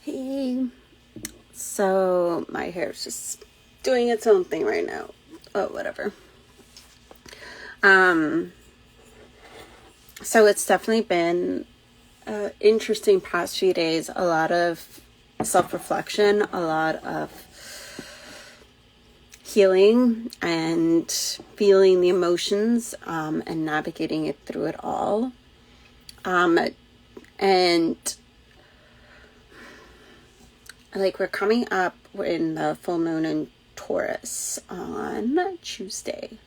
Hey, so my hair's just doing its own thing right now. Oh, whatever. So it's definitely been an interesting past few days. A lot of self-reflection, a lot of healing and feeling the emotions and navigating it through it all. And like we're coming up in the full moon in Taurus on Tuesday.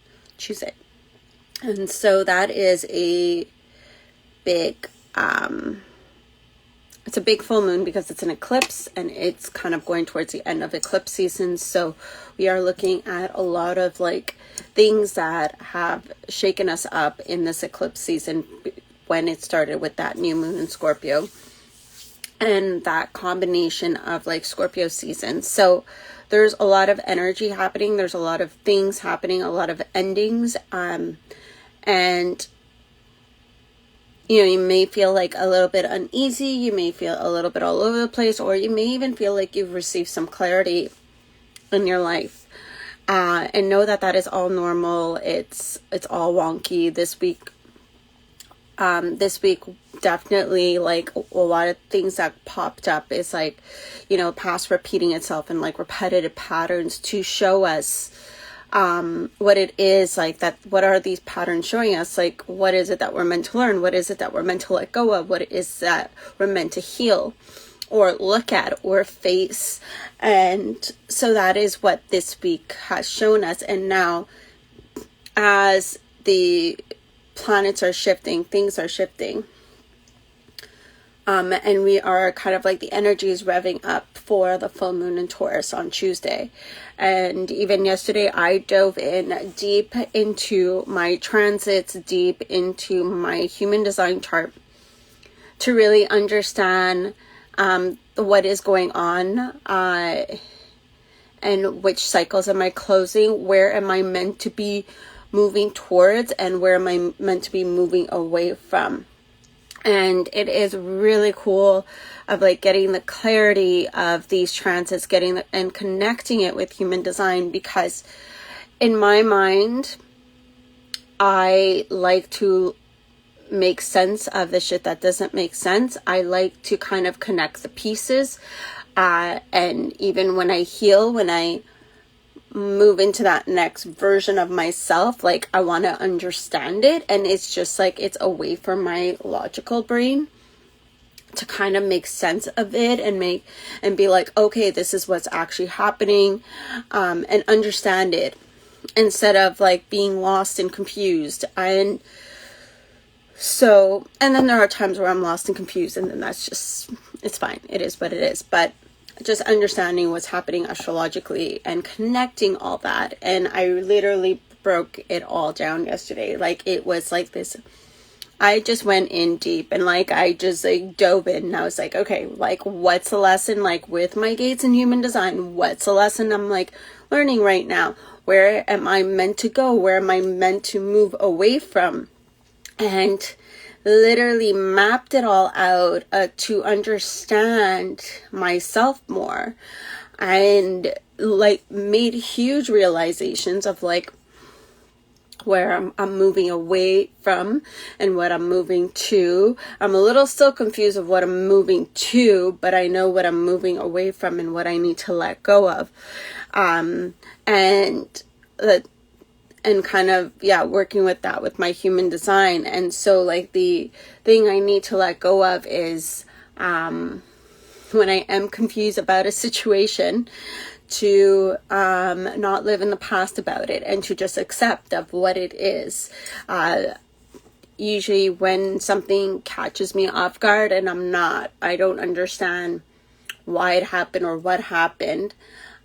And so that is a big, it's a big full moon because it's an eclipse and it's kind of going towards the end of eclipse season. So we are looking at a lot of like things that have shaken us up in this eclipse season when it started with that new moon in Scorpio. And that combination of like Scorpio season. So there's a lot of energy happening. There's a lot of things happening, a lot of endings. And, you know, you may feel like a little bit uneasy. You may feel a little bit all over the place, or you may even feel like you've received some clarity in your life. And know that that is all normal. It's all wonky this week. This week, definitely, like, a lot of things that popped up is, like, you know, past repeating itself and, like, repetitive patterns to show us what it is, like, that, what are these patterns showing us? Like, what is it that we're meant to learn? What is it that we're meant to let go of? What is that we're meant to heal or look at or face? And so that is what this week has shown us. And now, as the planets are shifting, things are shifting, and we are kind of like the energy is revving up for the full moon in Taurus on Tuesday. And even yesterday I dove in deep into my transits, deep into my human design chart to really understand what is going on, and which cycles am I closing, where am I meant to be moving towards, and where am I meant to be moving away from. And it is really cool of like getting the clarity of these transits, and connecting it with human design, because in my mind, I like to make sense of the shit that doesn't make sense. I like to kind of connect the pieces, and even when I heal, when I move into that next version of myself, like I want to understand it, and it's just like it's away from my logical brain to kind of make sense of it and be like, okay, this is what's actually happening, and understand it instead of like being lost and confused. And so, and then there are times where I'm lost and confused, and then that's just, it's fine, it is what it is. But just understanding what's happening astrologically and connecting all that. And I literally broke it all down yesterday. Like, it was like this, I just went in deep, and like I just like dove in, and I was like, okay, like what's the lesson, like with my gates in human design, what's the lesson I'm like learning right now? Where am I meant to go? Where am I meant to move away from? And literally mapped it all out to understand myself more, and like made huge realizations of like where I'm moving away from and what I'm moving to. I'm a little still confused of what I'm moving to, but I know what I'm moving away from and what I need to let go of. And kind of, yeah, working with that with my human design. And so like the thing I need to let go of is when I am confused about a situation, to not live in the past about it, and to just accept of what it is. Usually when something catches me off guard and I don't understand why it happened or what happened,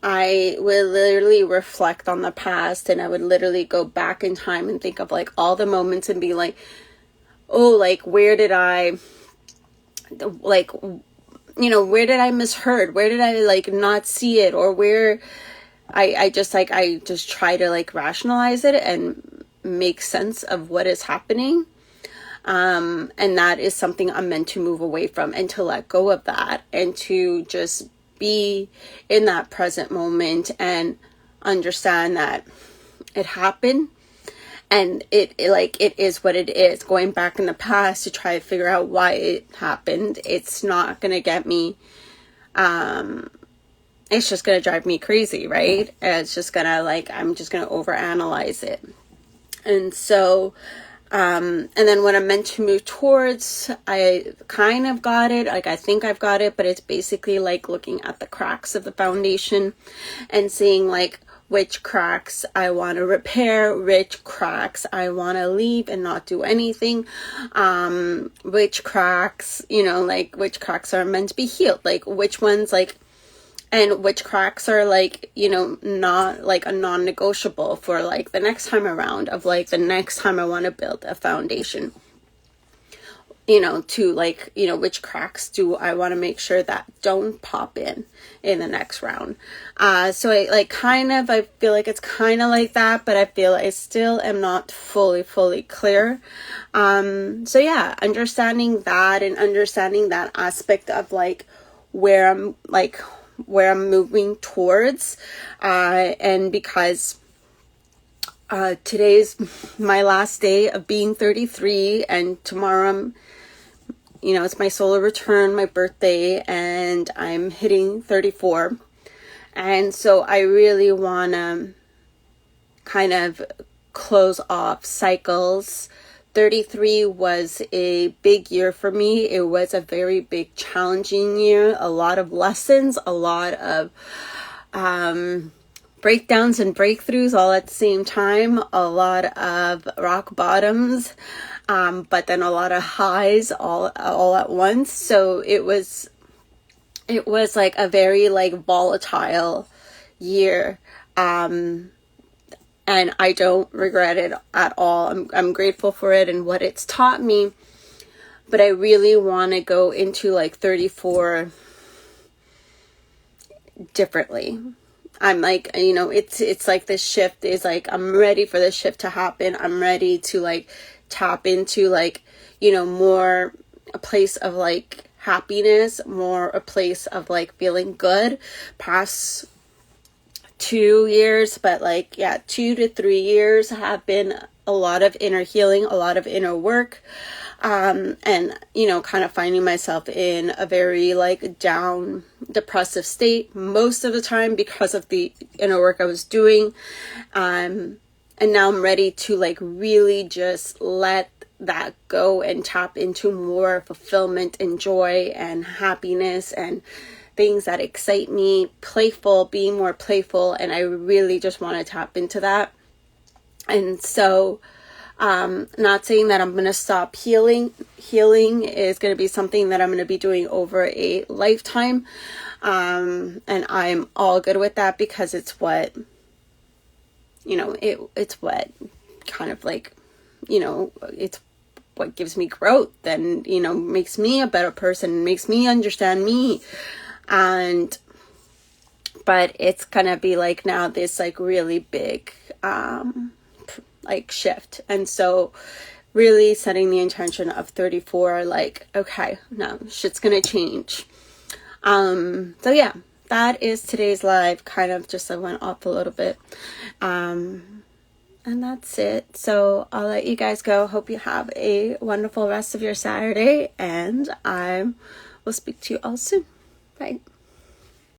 I would literally reflect on the past, and I would literally go back in time and think of like all the moments and be like, oh, like where did I, like, you know, where did I misheard? Where did I like not see it? Or where I just try to like rationalize it and make sense of what is happening. And that is something I'm meant to move away from and to let go of that and to just be in that present moment and understand that it happened and it is what it is. Going back in the past to try to figure out why it happened, it's not going to get me, it's just going to drive me crazy, right? It's just going to I'm just going to overanalyze it. And so, and then what I'm meant to move towards, I kind of got it. I think I've got it, but it's basically looking at the cracks of the foundation and seeing which cracks I want to repair, which cracks I want to leave and not do anything, which cracks, which cracks are meant to be healed, which ones, and which cracks are not a non-negotiable for the next time around of the next time I want to build a foundation. To which cracks do I want to make sure that don't pop in the next round. So I feel like it's kind of like that, but I feel I still am not fully clear. So yeah, understanding that and understanding that aspect of where I'm moving towards, and because today's my last day of being 33, and tomorrow it's my solar return, my birthday, and I'm hitting 34. And so I really want to kind of close off cycles. 33 was a big year for me. It was a very big, challenging year. A lot of lessons, a lot of breakdowns and breakthroughs all at the same time. A lot of rock bottoms, but then a lot of highs all at once. So it was a very volatile year. And I don't regret it at all. I'm grateful for it and what it's taught me. But I really want to go into 34 differently. I'm it's this shift is I'm ready for this shift to happen. I'm ready to tap into more a place of happiness, more a place of feeling good. Past 2 years, but 2 to 3 years have been a lot of inner healing, a lot of inner work, and kind of finding myself in a very down, depressive state most of the time because of the inner work I was doing, and now I'm ready to really just let that go and tap into more fulfillment and joy and happiness and things that excite me, being more playful, and I really just want to tap into that. And so, not saying that I'm going to stop healing. Healing is going to be something that I'm going to be doing over a lifetime, and I'm all good with that because it's what, it's what kind of it's what gives me growth and, makes me a better person, makes me understand me. But it's gonna be now this really big shift. And so really setting the intention of 34, okay, no, shit's gonna change. So yeah, that is today's live. Kind of just I went off a little bit, and that's it. So I'll let you guys go. Hope you have a wonderful rest of your Saturday, and I will speak to you all soon. Bye.